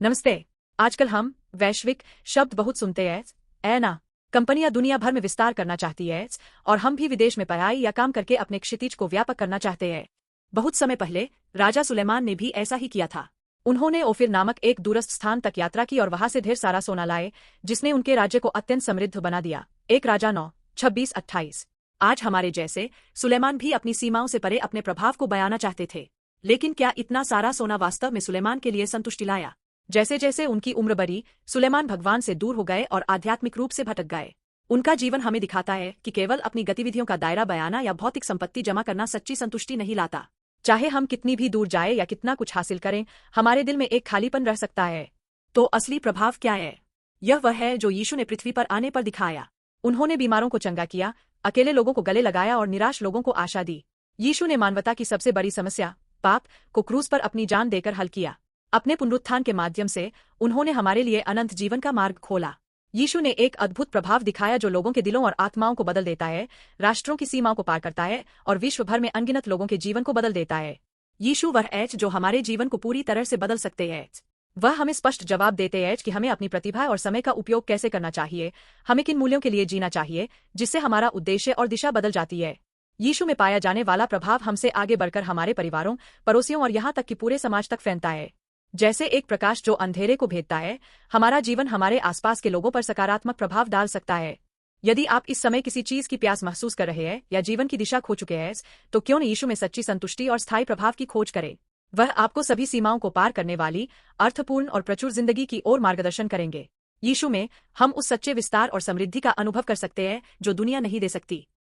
नमस्ते। आजकल हम वैश्विक शब्द बहुत सुनते हैं, ऐ ना। कंपनियां दुनिया भर में विस्तार करना चाहती है और हम भी विदेश में पढ़ाई या काम करके अपने क्षितिज को व्यापक करना चाहते हैं। बहुत समय पहले राजा सुलेमान ने भी ऐसा ही किया था। उन्होंने ओफिर नामक एक दूरस्थ स्थान तक यात्रा की और वहां से ढेर सारा सोना लाए, जिसने उनके राज्य को अत्यंत समृद्ध बना दिया। एक राजा 9:26-28। आज हमारे जैसे सुलेमान भी अपनी सीमाओं से परे अपने प्रभाव को बयाना चाहते थे। लेकिन क्या इतना सारा सोना वास्तव में सुलेमान के लिए संतुष्टि लाया? जैसे जैसे उनकी उम्र बढ़ी, सुलेमान भगवान से दूर हो गए और आध्यात्मिक रूप से भटक गए। उनका जीवन हमें दिखाता है कि केवल अपनी गतिविधियों का दायरा बयाना या भौतिक संपत्ति जमा करना सच्ची संतुष्टि नहीं लाता। चाहे हम कितनी भी दूर जाए या कितना कुछ हासिल करें, हमारे दिल में एक खालीपन रह सकता है। तो असली प्रभाव क्या है? यह वह है जो यीशु ने पृथ्वी पर आने पर दिखाया। उन्होंने बीमारों को चंगा किया, अकेले लोगों को गले लगाया और निराश लोगों को आशा दी। यीशु ने मानवता की सबसे बड़ी समस्या, पाप, को क्रूस पर अपनी जान देकर हल किया। अपने पुनरुत्थान के माध्यम से उन्होंने हमारे लिए अनंत जीवन का मार्ग खोला। यीशु ने एक अद्भुत प्रभाव दिखाया जो लोगों के दिलों और आत्माओं को बदल देता है, राष्ट्रों की सीमाओं को पार करता है और विश्व भर में अनगिनत लोगों के जीवन को बदल देता है। यीशु वह है जो हमारे जीवन को पूरी तरह से बदल सकते हैं। वह हमें स्पष्ट जवाब देते हैं कि हमें अपनी प्रतिभा और समय का उपयोग कैसे करना चाहिए, हमें किन मूल्यों के लिए जीना चाहिए, जिससे हमारा उद्देश्य और दिशा बदल जाती है। यीशु में पाया जाने वाला प्रभाव हमसे आगे बढ़कर हमारे परिवारों, पड़ोसियों और यहाँ तक कि पूरे समाज तक फैलता है। जैसे एक प्रकाश जो अंधेरे को भेदता है, हमारा जीवन हमारे आसपास के लोगों पर सकारात्मक प्रभाव डाल सकता है। यदि आप इस समय किसी चीज की प्यास महसूस कर रहे हैं या जीवन की दिशा खो चुके हैं, तो क्यों न यीशु में सच्ची संतुष्टि और स्थायी प्रभाव की खोज करें। वह आपको सभी सीमाओं को पार करने वाली, अर्थपूर्ण और प्रचुर जिंदगी की ओर मार्गदर्शन करेंगे। यीशु में हम उस सच्चे विस्तार और समृद्धि का अनुभव कर सकते हैं जो दुनिया नहीं दे सकती।